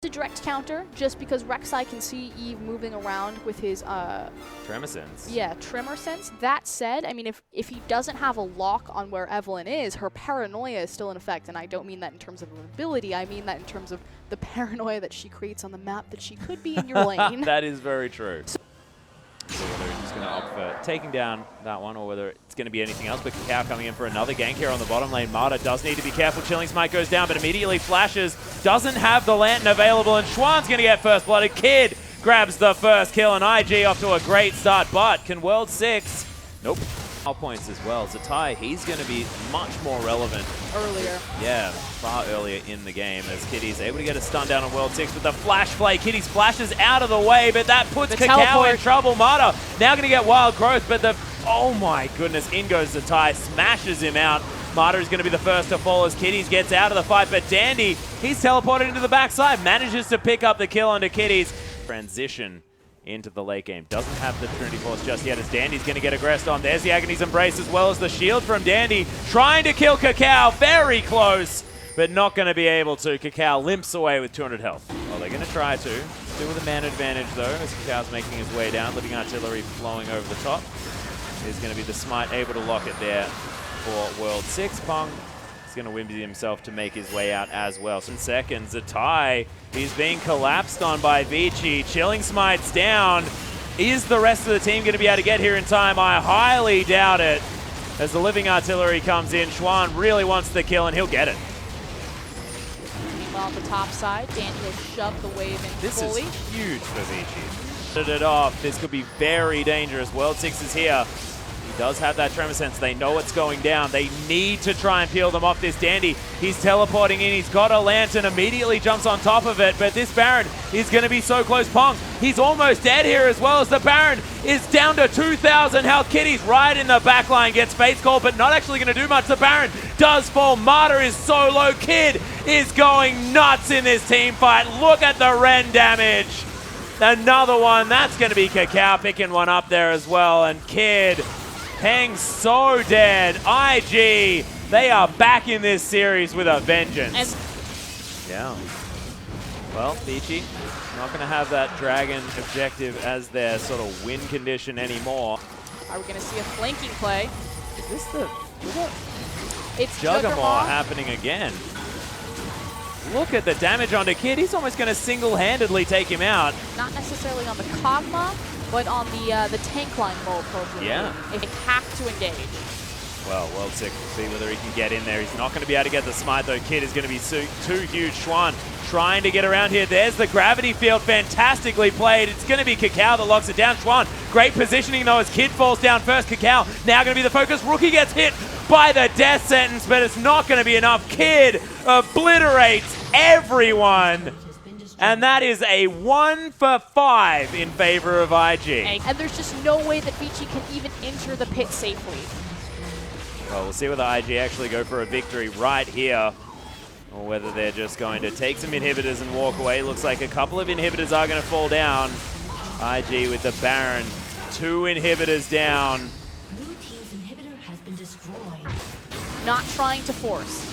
a direct counter just because Rek'Sai can see Eve moving around with his Tremor sense. Yeah, tremor sense. That said, I mean, if he doesn't have a lock on where Evelynn is, her paranoia is still in effect, and I don't mean that in terms of her ability, I mean that in terms of the paranoia that she creates on the map that she could be in your lane. That is very true. So whether he's just going to opt for taking down that one or whether it's going to be anything else, but KaKAO coming in for another gank here on the bottom lane. Mata does need to be careful. Chilling Smite goes down, but immediately flashes. Doesn't have the lantern available, and Xuan's going to get first blooded. Kid grabs the first kill, and IG off to a great start, but can World6? Nope. Points as well. ZzItai, he's going to be much more relevant. Earlier. Yeah, far earlier in the game as Kitties able to get a stun down on World6 with the flash play. Kitties flashes out of the way, but that puts KaKAO in trouble. Mata now going to get wild growth, but the, oh my goodness, in goes ZzItai, smashes him out. Mata is going to be the first to fall as Kitties gets out of the fight, but Dandy, he's teleported into the backside, manages to pick up the kill onto Kitties. Transition into the late game. Doesn't have the Trinity Force just yet as Dandy's going to get aggressed on. There's the Agony's Embrace as well as the shield from Dandy. Trying to kill KaKAO. Very close, but not going to be able to. KaKAO limps away with 200 health. Well, they're going to try to. Still with a man advantage though as KaKAO's making his way down. Living Artillery flowing over the top. Is going to be the Smite able to lock it there for World6. Pong is going to wimby himself to make his way out as well. So in seconds, ZzItai, he's being collapsed on by VICI. Chilling Smite's down. Is the rest of the team going to be able to get here in time? I highly doubt it. As the Living Artillery comes in, Xuan really wants the kill and he'll get it. Meanwhile, on the top side, Dandy will shove the wave in fully. This is huge for VICI. Put it off. This could be very dangerous. World6 is here. He does have that tremor sense. They know what's going down. They need to try and peel them off this Dandy. He's teleporting in. He's got a lantern. Immediately jumps on top of it. But this Baron is going to be so close. Pong, he's almost dead here as well as the Baron is down to 2,000 health. Kitties right in the back line gets face call, but not actually going to do much. The Baron does fall. Mata is so low. Kid is going nuts in this team fight. Look at the Ren damage. Another one. That's going to be KaKAO picking one up there as well. And Kid Peng so dead. IG, they are back in this series with a vengeance. Yeah. Well, VICI not going to have that dragon objective as their sort of win condition anymore. Are we going to see a flanking play? Is this the... It's Kog'Maw happening again. Look at the damage onto Kid. He's almost going to single-handedly take him out. Not necessarily on the Kog'Maw, but on the tank line role program. Yeah. If they have to engage. Well, World6 will see whether he can get in there. He's not going to be able to get the Smite though. Kid is going to be too huge. Xuan trying to get around here. There's the gravity field. Fantastically played. It's going to be KaKAO that locks it down. Xuan, great positioning though as Kid falls down first. KaKAO now going to be the focus. RoOk1E gets hit by the death sentence, but it's not going to be enough. Kid obliterates everyone. And that is a 1 for 5 in favor of IG. And there's just no way that VICI can even enter the pit safely. Well, we'll see whether IG actually go for a victory right here, or whether they're just going to take some inhibitors and walk away. Looks like a couple of inhibitors are going to fall down. IG with the Baron. 2 inhibitors down. Blue team's inhibitor has been destroyed. Not trying to force.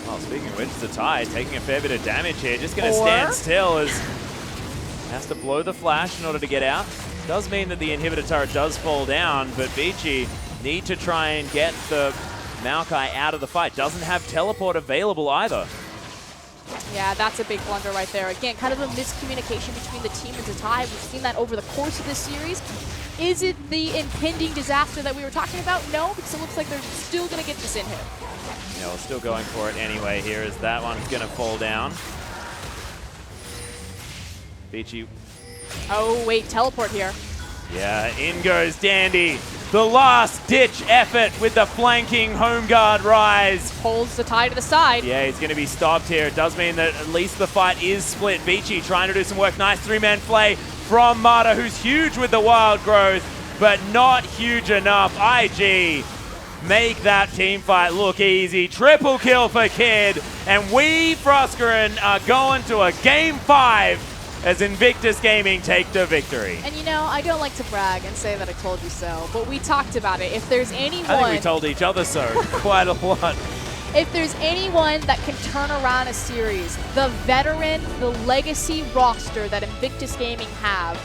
Well, speaking of which, ZzItai taking a fair bit of damage here. Just going to stand still as has to blow the flash in order to get out. Does mean that the inhibitor turret does fall down, but VICI need to try and get the Maokai out of the fight. Doesn't have teleport available either. Yeah, that's a big blunder right there. Again, kind of a miscommunication between the team and ZzItai. We've seen that over the course of this series. Is it the impending disaster that we were talking about? No, because it looks like they're still going to get this in here. Yeah, we're still going for it anyway here as that one's going to fall down. VICI. Oh, wait, teleport here. Yeah, in goes Dandy. The last-ditch effort with the flanking home guard Ryze. Pulls ZzItai to the side. Yeah, he's going to be stopped here. It does mean that at least the fight is split. VICI trying to do some work. Nice 3-man play from Mata, who's huge with the wild growth, but not huge enough. IG make that team fight look easy. Triple kill for Kid, and we, Froskerin, are going to a Game 5 as Invictus Gaming take the victory. And you know, I don't like to brag and say that I told you so, but we talked about it. If there's anyone... I think we told each other so quite a lot. if there's anyone that can turn around a series, the veteran, the legacy roster that Invictus Gaming have